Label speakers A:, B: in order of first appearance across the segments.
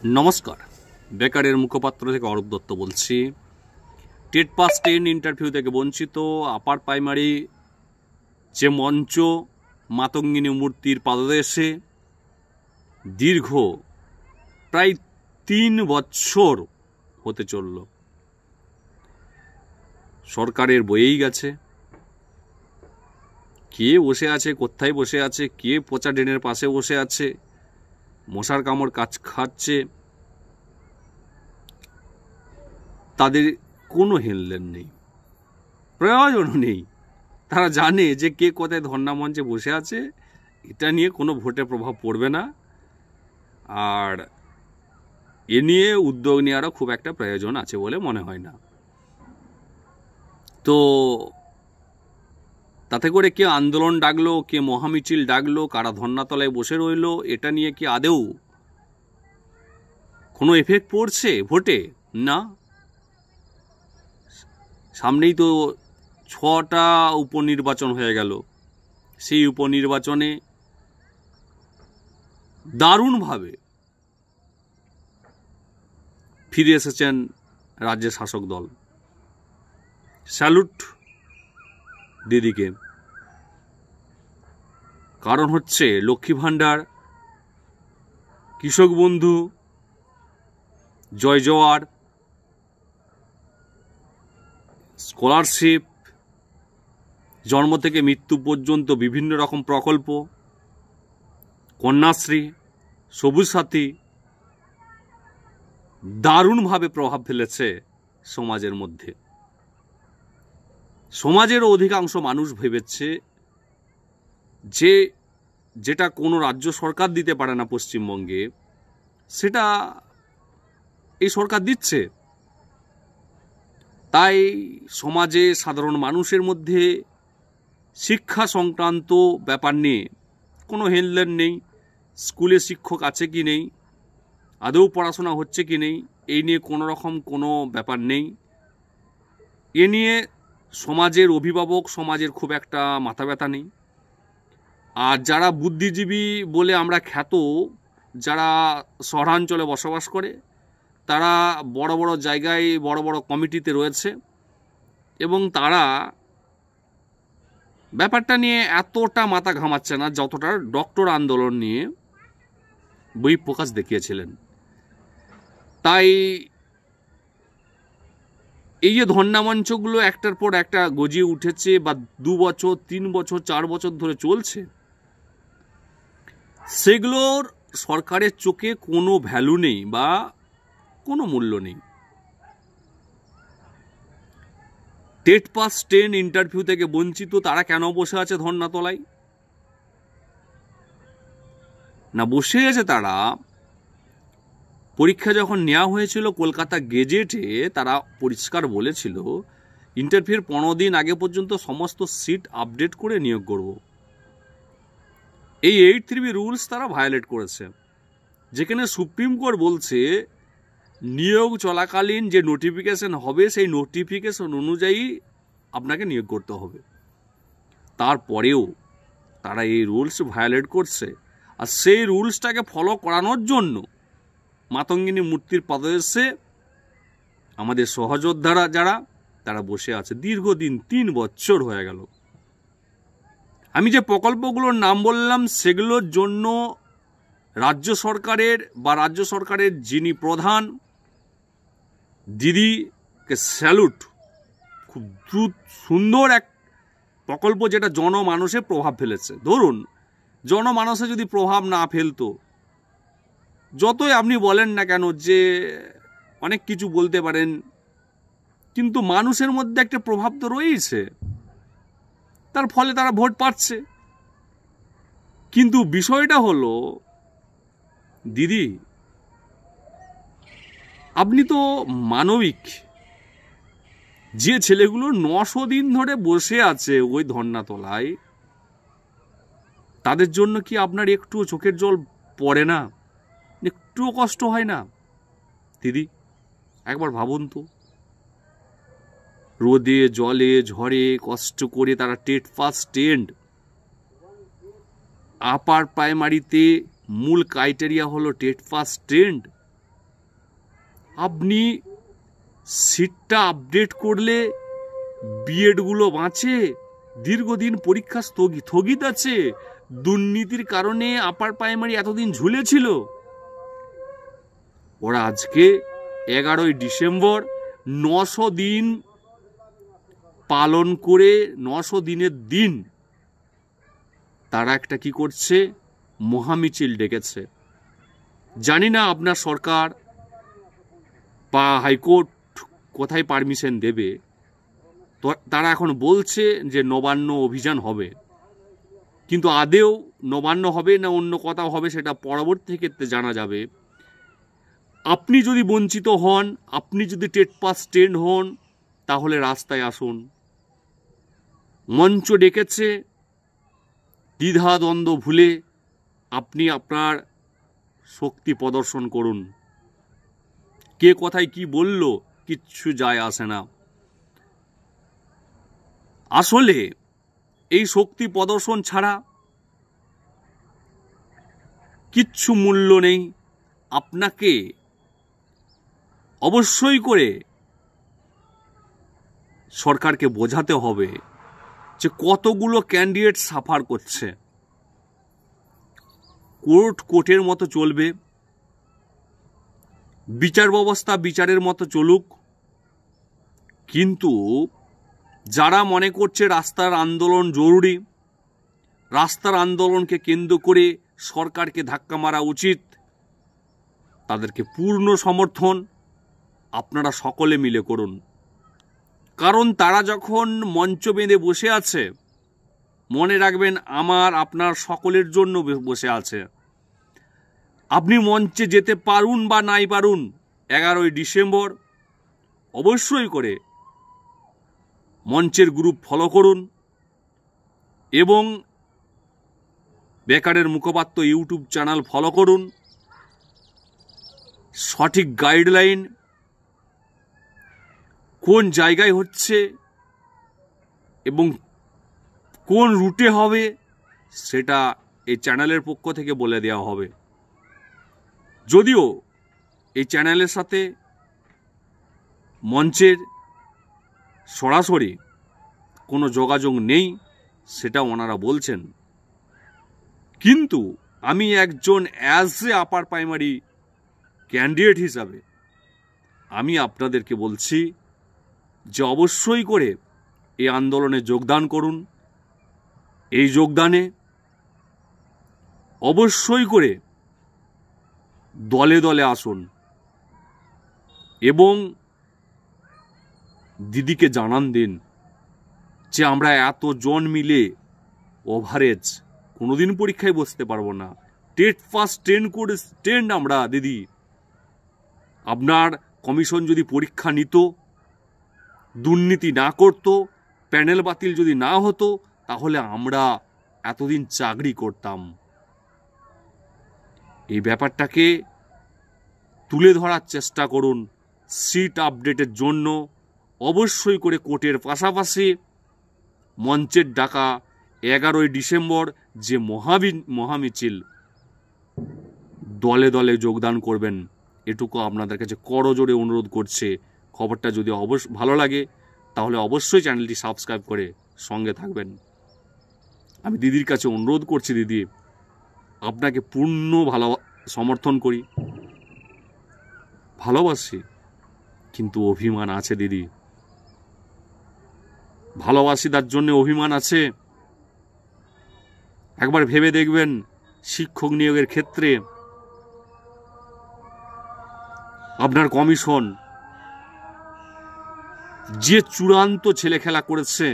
A: নমস্কার, বেকারের মুখপাত্র থেকে অরূপ দত্ত বলছি। টেট পাস 10 ইন্টারভিউ থেকে বঞ্চিত আপার প্রাইমারি যে মঞ্চ মাতঙ্গিনী মূর্তির পাদদেশে দীর্ঘ প্রায় 3 বছর হতে চলল। সরকারের বয়েই গেছে, কে বসে আছে, কোথায় বসে আছে, কে পচা ড্রেনের পাশে বসে আছে, মশার কামড় কাজ খাচ্ছে, তাদের কোনো হেললেন নেই, প্রয়োজনও নেই। তারা জানে যে কে কোথায় ধর্ণা মঞ্চে বসে আছে, এটা নিয়ে কোনো ভোটে প্রভাব পড়বে না, আর এ নিয়ে উদ্যোগ নেওয়ারও খুব একটা প্রয়োজন আছে বলে মনে হয় না। তো তাতে করে কে আন্দোলন ডাকলো, কে মহামিছিল ডাকলো, কারা ধর্ণাতলায় বসে রইল, এটা নিয়ে কি আদেও কোনো এফেক্ট পড়ছে ভোটে? না। সামনেই তো 6টা উপনির্বাচন হয়ে গেল। সেই উপনির্বাচনে দারুণভাবে ফিরে এসেছেন রাজ্যের শাসক দল। স্যালুট দিদিকে। কারণ হচ্ছে লক্ষ্মী ভাণ্ডার, কৃষক বন্ধু, জয় জওয়ার, স্কলারশিপ, জন্ম থেকে মৃত্যু পর্যন্ত বিভিন্ন রকম প্রকল্প, কন্যাশ্রী, সবুজ সাথী দারুণভাবে প্রভাব ফেলেছে সমাজের মধ্যে। সমাজের অধিকাংশ মানুষ ভেবেছে যে যেটা কোনো রাজ্য সরকার দিতে পারে না পশ্চিমবঙ্গে, সেটা এই সরকার দিচ্ছে। তাই সমাজে সাধারণ মানুষের মধ্যে শিক্ষা সংক্রান্ত ব্যাপার নিয়ে কোনো হেলদোল নেই। স্কুলে শিক্ষক আছে কি নেই, আদৌ পড়াশোনা হচ্ছে কি নেই, এই নিয়ে কোনো রকম কোনো ব্যাপার নেই। এ নিয়ে সমাজের অভিভাবক, সমাজের খুব একটা মাথা ব্যথা নেই। আর যারা বুদ্ধিজীবী বলে আমরা খ্যাত, যারা শহরাঞ্চলে বসবাস করে, তারা বড় বড় জায়গায় বড় বড় কমিটিতে রয়েছে এবং তারা ব্যাপারটা নিয়ে এতটা মাথা ঘামাচ্ছে না যতটা ডক্টর আন্দোলন নিয়ে বহিঃপ্রকাশ দেখিয়েছিলেন। তাই এই যে ধর্ণা মঞ্চগুলো একটার পর একটা গজিয়ে উঠেছে বা 2 বছর 3 বছর 4 বছর ধরে চলছে, সেগুলোর সরকারের চোখে কোনো ভ্যালু নেই বা কোনো মূল্য নেই। টেট পাস 10 ইন্টারভিউ থেকে বঞ্চিত তারা কেন বসে আছে ধর্ণাতলায়? না, বসে আছে তারা পরীক্ষা যখন নেওয়া হয়েছিল কলকাতা গেজেটে, তারা পরিষ্কার বলেছিল ইন্টারভিউর 15 দিন আগে পর্যন্ত সমস্ত সিট আপডেট করে নিয়োগ করব। এই 8(3) রুলস তারা ভায়োলেট করেছে, যেখানে সুপ্রিম কোর্ট বলছে নিয়োগ চলাকালীন যে নোটিফিকেশন হবে সেই নোটিফিকেশন অনুযায়ী আপনাকে নিয়োগ করতে হবে। তারপরেও তারা এই রুলস ভায়োলেট করছে, আর সেই রুলসটাকে ফলো করানোর জন্য মাতঙ্গিনী মূর্তির পাদদেশে আমাদের সহযোদ্ধারা যারা তারা বসে আছে দীর্ঘদিন। 3 বছর হয়ে গেল। আমি যে প্রকল্পগুলোর নাম বললাম সেগুলোর জন্য রাজ্য সরকারের যিনি প্রধান দিদিকে স্যালুট। খুব সুন্দর এক প্রকল্প, যেটা জনমানসে প্রভাব ফেলেছে। ধরুন, জনমানসে যদি প্রভাব না ফেলতো, যতই আপনি বলেন না কেন যে অনেক কিছু বলতে পারেন, কিন্তু মানুষের মধ্যে একটা প্রভাব তো রয়েছে, তার ফলে তারা ভোট পাচ্ছে। কিন্তু বিষয়টা হলো, দিদি আপনি তো মানবিক। যে ছেলেগুলো 900 দিন ধরে বসে আছে ওই ধর্ণাতলায়, তাদের জন্য কি আপনার একটুও চোখের জল পড়ে না? একটুও কষ্ট হয় না? দিদি একবার ভাবুন তো, রোদে জলে ঝড়ে কষ্ট করে তারা টেট পাস 10 আপার প্রাইমারিতে মূল ক্রাইটেরিয়া হলো টেট পাস 10। আপনি সিটটা আপডেট করলে বিএডগুলো বাঁচে, দীর্ঘদিন পরীক্ষা স্থগিত আছে, দুর্নীতির কারণে আপার প্রাইমারি এতদিন ঝুলেছিল। ওরা আজকে 11ই ডিসেম্বর 900 দিন পালন করে, 900 দিনের দিন তারা একটা কি করছে, মহামিছিল ডেকেছে। জানি না আপনার সরকার বা হাইকোর্ট কোথায় পারমিশন দেবে। তো তারা এখন বলছে যে নবান্ন অভিযান হবে, কিন্তু আদেও নবান্ন হবে না অন্য কোথাও হবে সেটা পরবর্তী ক্ষেত্রে জানা যাবে। আপনি যদি বঞ্চিত হন, আপনি যদি টেট পাস স্ট্যান্ড হন, তাহলে রাস্তায় আসুন। মঞ্চ ডেকেছে, দ্বিধাদ্বন্দ্ব ভুলে আপনি আপনার শক্তি প্রদর্শন করুন। কে কোথায় কি বলল কিচ্ছু যায় আসে না। আসলে এই শক্তি প্রদর্শন ছাড়া কিচ্ছু মূল্য নেই। আপনাকে অবশ্যই করে সরকারকে বোঝাতে হবে যে কতগুলো ক্যান্ডিডেট সাফার করছে। কোর্টের মতো চলবে, বিচার ব্যবস্থা বিচারের মতো চলুক, কিন্তু যারা মনে করছে রাস্তার আন্দোলন জরুরি, রাস্তার আন্দোলনকে কেন্দ্র করে সরকারকে ধাক্কা মারা উচিত, তাদেরকে পূর্ণ সমর্থন আপনারা সকলে মিলে করুন। কারণ তারা যখন মঞ্চ বেঁধে বসে আছে, মনে রাখবেন আমার আপনার সকলের জন্য বসে আছে। আপনি মঞ্চে যেতে পারুন বা নাই পারুন, 11ই ডিসেম্বর অবশ্যই করে মঞ্চের গ্রুপ ফলো করুন এবং বেকারের মুখপাত্র ইউটিউব চ্যানেল ফলো করুন। সঠিক গাইডলাইন কোন জায়গায় হচ্ছে এবং কোন রুটে হবে সেটা এই চ্যানেলের পক্ষ থেকে বলে দেওয়া হবে। যদিও এই চ্যানেলের সাথে মঞ্চের সরাসরি কোনো যোগাযোগ নেই, সেটা ওনারা বলছেন, কিন্তু আমি একজন as a upper primary candidate হিসাবে আমি আপনাদেরকে বলছি যে অবশ্যই করে এই আন্দোলনে যোগদান করুন। এই যোগদানে অবশ্যই করে দলে দলে আসুন এবং দিদিকে জানান দিন যে আমরা এতজন মিলে ওভারেজ কোনোদিন পরীক্ষায় বসতে পারবো না, টেট পাস স্ট্যান্ড আমরা দিদি। আপনার কমিশন যদি পরীক্ষা নিত, দুর্নীতি না করত, প্যানেল বাতিল যদি না হতো, তাহলে আমরা এতদিন চাকরি করতাম। এই ব্যাপারটাকে তুলে ধরার চেষ্টা করুন। সিট আপডেটের জন্য অবশ্যই করে কোর্টের পাশাপাশি মঞ্চের ডাকা 11ই ডিসেম্বর যে মহামিছিল, দলে দলে যোগদান করবেন, এটুকু আপনাদের কাছে করজোড়ে অনুরোধ করছে। খবরটা যদি ভালো লাগে তাহলে অবশ্যই চ্যানেলটি সাবস্ক্রাইব করে সঙ্গে থাকবেন। আমি দিদির কাছে অনুরোধ করছি, দিদি আপনাকে পূর্ণ সমর্থন করি, ভালোবাসি, কিন্তু অভিমান আছে দিদি। ভালোবাসি তার জন্য অভিমান আছে। একবার ভেবে দেখবেন, শিক্ষক নিয়োগের ক্ষেত্রে আপনার কমিশন যে চূড়ান্ত ছেলে খেলা করেছে,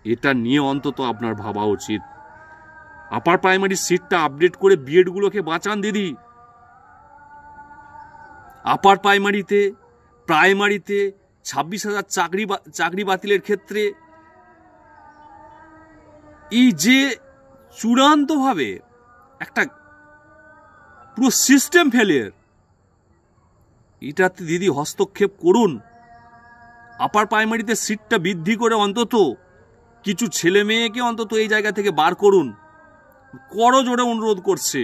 A: এটা নিয়ে অন্তত আপনার ভাবা উচিত। আপার প্রাইমারি সিটটা আপডেট করে বিএডগুলোকে বাঁচান দিদি। আপার প্রাইমারিতে 26,000 চাকরি বাতিলের ক্ষেত্রে এই যে চূড়ান্তভাবে একটা পুরো সিস্টেম ফেলিয়ার, এটাতে দিদি হস্তক্ষেপ করুন। আপার প্রাইমারিতে সিটটা বৃদ্ধি করে অন্তত কিছু ছেলে মেয়েকে অন্তত এই জায়গা থেকে বার করুন, করজোড়ে অনুরোধ করছে।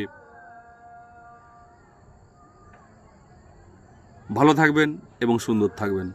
A: ভালো থাকবেন এবং সুন্দর থাকবেন।